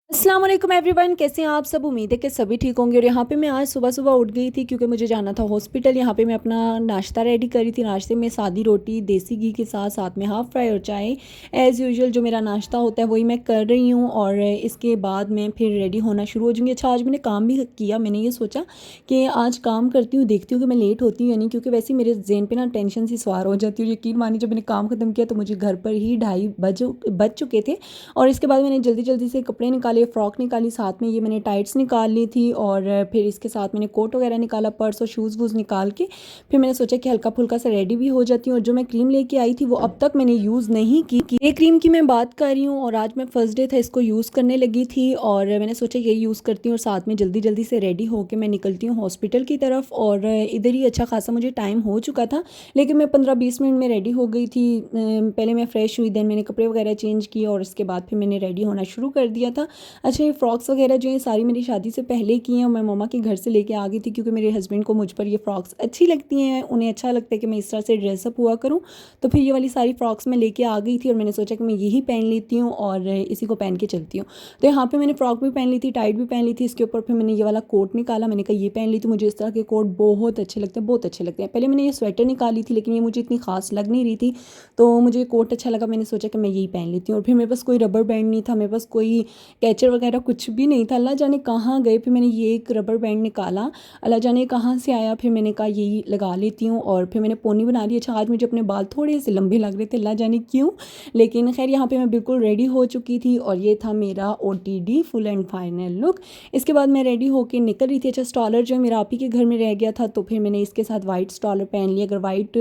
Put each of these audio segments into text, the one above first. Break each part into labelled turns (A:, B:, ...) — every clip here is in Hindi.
A: अस्सलाम वालेकुम एवरीवन, कैसे हैं आप सब। उम्मीद है कि सभी ठीक होंगे। और यहाँ पे मैं आज सुबह सुबह उठ गई थी क्योंकि मुझे जाना था हॉस्पिटल। यहाँ पे मैं अपना नाश्ता रेडी करी थी। नाश्ते में सादी रोटी देसी घी के साथ साथ में हाफ़ फ्राई और चाय एज़ यूजुअल जो मेरा नाश्ता होता है वही मैं कर रही हूँ। और इसके बाद मैं फिर रेडी होना शुरू हो जाऊँगी। अच्छा, आज मैंने काम भी किया। मैंने ये सोचा कि आज काम करती हूँ, देखती हूँ कि मैं लेट होती हूँ या नहीं, क्योंकि वैसे ही मेरे ज़हन पर ना टेंशन सी सवार हो जाती है। यकीन मानिए, जब मैंने काम ख़त्म किया तो मुझे घर पर ही 2:30 बज चुके थे। और इसके बाद मैंने जल्दी जल्दी से कपड़े निकाले, फ़्रॉक निकाली, साथ में ये मैंने टाइट्स निकाल ली थी। और फिर इसके साथ मैंने कोट वगैरह निकाला, पर्स और शूज़ वूज़ निकाल के फिर मैंने सोचा कि हल्का फुल्का सा रेडी भी हो जाती हूँ। और जो मैं क्रीम लेके आई थी वो अब तक मैंने यूज़ नहीं की। ये क्रीम की मैं बात कर रही हूँ और आज मैं फ़र्स्ट डे था, इसको यूज़ करने लगी थी। और मैंने सोचा यही यूज़ करती हूँ और साथ में जल्दी जल्दी से रेडी होकर मैं निकलती हूँ हॉस्पिटल की तरफ। और इधर ही अच्छा खासा मुझे टाइम हो चुका था, लेकिन मैं 15-20 मिनट में रेडी हो गई थी। पहले मैं फ़्रेश हुई, देन मैंने कपड़े वगैरह चेंज किए और उसके बाद फिर मैंने रेडी होना शुरू कर दिया था। अच्छा, ये फ़्रॉक्स वगैरह जो हैं सारी मेरी शादी से पहले की हैं और मैं मम्मा के घर से लेके आ गई थी, क्योंकि मेरे हस्बैंड को मुझ पर ये फ़्रॉक्स अच्छी लगती हैं। उन्हें अच्छा लगता है कि मैं इस तरह से ड्रेसअप हुआ करूँ। तो फिर ये वाली सारी फ़्रॉक्स मैं लेके आ गई थी और मैंने सोचा कि मैं यही पहन लेती हूँ और इसी को पहन के चलती हूँ। तो यहाँ पे मैंने फ़्रॉक भी पहन ली थी, टाइट भी पहन ली थी। इसके ऊपर फिर मैंने ये वाला कोट निकाला। मैंने कहा ये पहन ली थी। मुझे इस तरह के कोट बहुत अच्छे लगते हैं, बहुत अच्छे लगते हैं। पहले मैंने ये स्वेटर निकाली थी, लेकिन ये मुझे इतनी ख़ास लग नहीं रही थी, तो मुझे कोट अच्छा लगा। मैंने सोचा कि मैं यही पहन लेती हूँ। और फिर मेरे पास कोई रबर बैंड नहीं था, मेरे पास कोई कैचर वगैरह कुछ भी नहीं था। अल्लाह जाने कहाँ गए। फिर मैंने ये एक रबर बैंड निकाला, अल्लाह जाने कहाँ से आया। फिर मैंने कहा यही लगा लेती हूँ और फिर मैंने पोनी बना ली। अच्छा, आज मुझे अपने बाल थोड़े से लंबे लग रहे थे, अल्लाह जाने क्यों, लेकिन खैर यहाँ पे मैं बिल्कुल रेडी हो चुकी थी। और ये था मेरा OTD full and final look. इसके बाद मैं रेडी होकर निकल रही थी। अच्छा, स्टॉलर जो है मेरा आप ही के घर में रह गया था, तो फिर मैंने इसके साथ वाइट स्टॉलर पहन लिया। अगर वाइट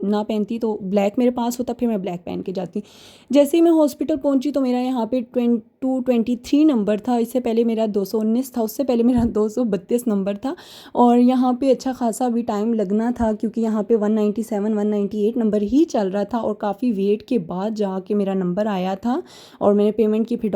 A: ना पहनती तो ब्लैक मेरे पास होता, फिर मैं ब्लैक पहन के जाती। जैसे ही मैं हॉस्पिटल पहुंची तो मेरा यहाँ पे 223 नंबर था। इससे पहले मेरा 219 था, उससे पहले मेरा 232 नंबर था। और यहाँ पे अच्छा खासा भी टाइम लगना था, क्योंकि यहाँ पे 197 198 नंबर ही चल रहा था। और काफ़ी वेट के बाद जाके मेरा नंबर आया था और मैंने पेमेंट की। फिर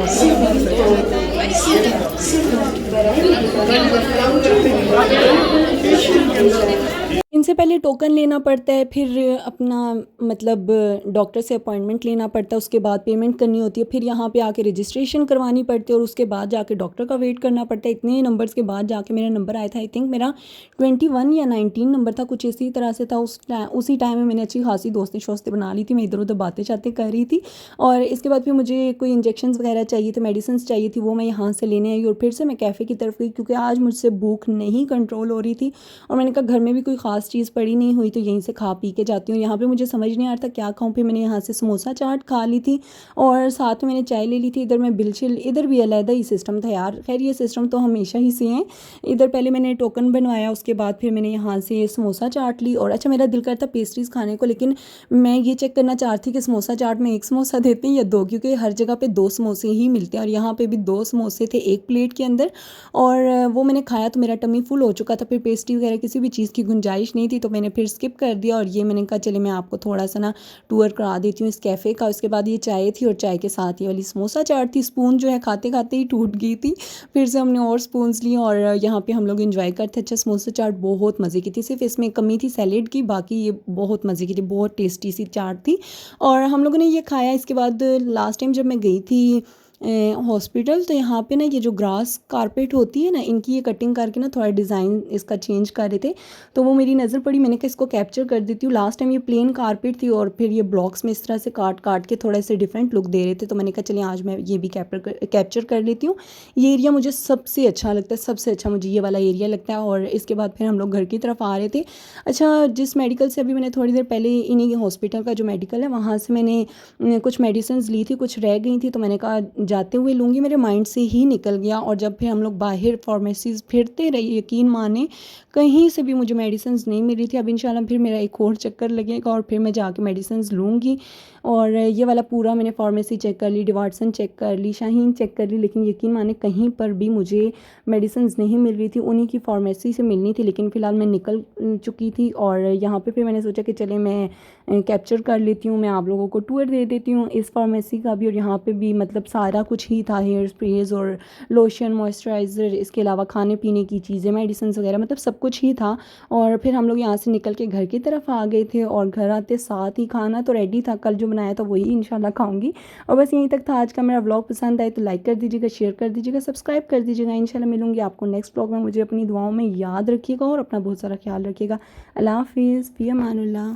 A: इनसे पहले टोकन लेना पड़ता है, फिर अपना मतलब डॉक्टर से अपॉइंटमेंट लेना पड़ता है, उसके बाद पेमेंट करनी होती है, फिर यहाँ पे आके रजिस्ट्रेशन करवानी पड़ती है और उसके बाद जाके डॉक्टर का वेट करना पड़ता है। इतने नंबर्स के बाद जाके मेरा नंबर आया था। आई थिंक मेरा 21 या 19 नंबर था, कुछ इसी तरह से था। उसी टाइम में मैंने अच्छी खासी दोस्ती शोस्ती बना ली थी। मैं इधर उधर बातें चातें कर रही थी। और इसके बाद फिर मुझे कोई इंजेक्शन वगैरह चाहिए थे, मेडिसिन चाहिए थी, वो मैं यहाँ से लेने आई और फिर से मैं कैफ़े की तरफ गई, क्योंकि आज मुझसे भूख नहीं कंट्रोल हो रही थी। और मैंने कहा घर में भी कोई ख़ास चीज़ पड़ी नहीं हुई, तो यहीं से खा पी के जाती हूँ। यहाँ पे मुझे समझ नहीं आ रहा था क्या खाऊँ। फिर मैंने यहाँ से समोसा चाट खा ली थी और साथ में मैंने चाय ले ली थी। इधर मैं बिल्कुल, इधर भी अलग ही सिस्टम था यार। खैर ये सिस्टम तो हमेशा ही से हैं। इधर पहले मैंने टोकन बनवाया, उसके बाद फिर मैंने यहाँ से समोसा चाट ली। और अच्छा, मेरा दिल करता पेस्ट्रीज़ खाने को, लेकिन मैं ये चेक करना चाहती थी कि समोसा चाट में एक समोसा देते हैं या दो, क्योंकि हर जगह पे 2 समोसे ही मिलते हैं और यहाँ पे भी 2 समोसे थे एक प्लेट के अंदर। और वो मैंने खाया तो मेरा टमी फुल हो चुका था। फिर पेस्ट्री वगैरह किसी भी चीज़ की गुंजाइश नहीं थी, तो मैंने फिर स्किप कर दिया। और ये मैंने कहा चले मैं आपको थोड़ा सा ना टूर करा देती हूँ इस कैफ़े का। उसके बाद ये चाय थी और चाय के साथ ये वाली समोसा चाट थी। स्पून जो है खाते खाते ही टूट गई थी, फिर से हमने और स्पून्स लिए और यहाँ पे हम लोग एंजॉय करते। अच्छा, समोसा चाट बहुत मज़े की थी, सिर्फ इसमें कमी थी सैलेड की, बाकी ये बहुत मज़े की थी, बहुत टेस्टी सी चाट थी। और हम लोगों ने ये खाया। इसके बाद लास्ट टाइम जब मैं गई थी हॉस्पिटल, तो यहाँ पे ना ये जो ग्रास कारपेट होती है ना, इनकी ये कटिंग करके ना थोड़ा डिज़ाइन इसका चेंज कर रहे थे, तो वो मेरी नज़र पड़ी। मैंने कहा इसको कैप्चर कर देती हूँ। लास्ट टाइम ये प्लेन कारपेट थी और फिर ये ब्लॉक्स में इस तरह से काट काट के थोड़ा से डिफरेंट लुक दे रहे थे, तो मैंने कहा चलिए आज मैं ये भी कैप्चर कर लेती हूँ। ये एरिया मुझे सबसे अच्छा लगता है, सबसे अच्छा मुझे ये वाला एरिया लगता है। और इसके बाद फिर हम लोग घर की तरफ आ रहे थे। अच्छा, जिस मेडिकल से अभी मैंने थोड़ी देर पहले, इन्हीं हॉस्पिटल का जो मेडिकल है वहाँ से मैंने कुछ मेडिसिन ली थी, कुछ रह गई थी, तो मैंने कहा जाते हुए लूँगी, मेरे माइंड से ही निकल गया। और जब फिर हम लोग बाहर फार्मेसीज़ फिरते रहे, यकीन माने कहीं से भी मुझे मेडिसिन नहीं मिल रही थी। अब इंशाल्लाह फिर मेरा एक और चक्कर लगेगा और फिर मैं जाके मेडिसिन लूँगी। और ये वाला पूरा मैंने फार्मेसी चेक कर ली, डिवाटसन चेक कर ली, शाहीन चेक कर ली, लेकिन यकीन माने कहीं पर भी मुझे मेडिसिन नहीं मिल रही थी। उन्हीं की फार्मेसी से मिलनी थी, लेकिन फ़िलहाल मैं निकल चुकी थी। और यहाँ पे फिर मैंने सोचा कि चले मैं कैप्चर कर लेती हूँ, मैं आप लोगों को टूर दे देती हूँ इस फार्मेसी का भी। और यहाँ पे भी मतलब सारा कुछ ही था, हेयर स्प्रेज और लोशन, मॉइस्चराइज़र, इसके अलावा खाने पीने की चीज़ें, मेडिसिन वगैरह, मतलब सब कुछ ही था। और फिर हम लोग यहाँ से निकल के घर की तरफ आ गए थे और घर आते साथ ही खाना तो रेडी था। कल जो बनाया था वही इंशाल्लाह खाऊंगी। और बस यहीं तक था आज का मेरा व्लॉग। पसंद आए तो लाइक कर दीजिएगा, शेयर कर दीजिएगा, सब्सक्राइब कर दीजिएगा। इंशाल्लाह मिलूंगी आपको नेक्स्ट व्लॉग में। मुझे अपनी दुआओं में याद रखिएगा और अपना बहुत सारा ख्याल रखिएगा। अल्लाह हाफिज़, फ़ी अमानुल्लाह।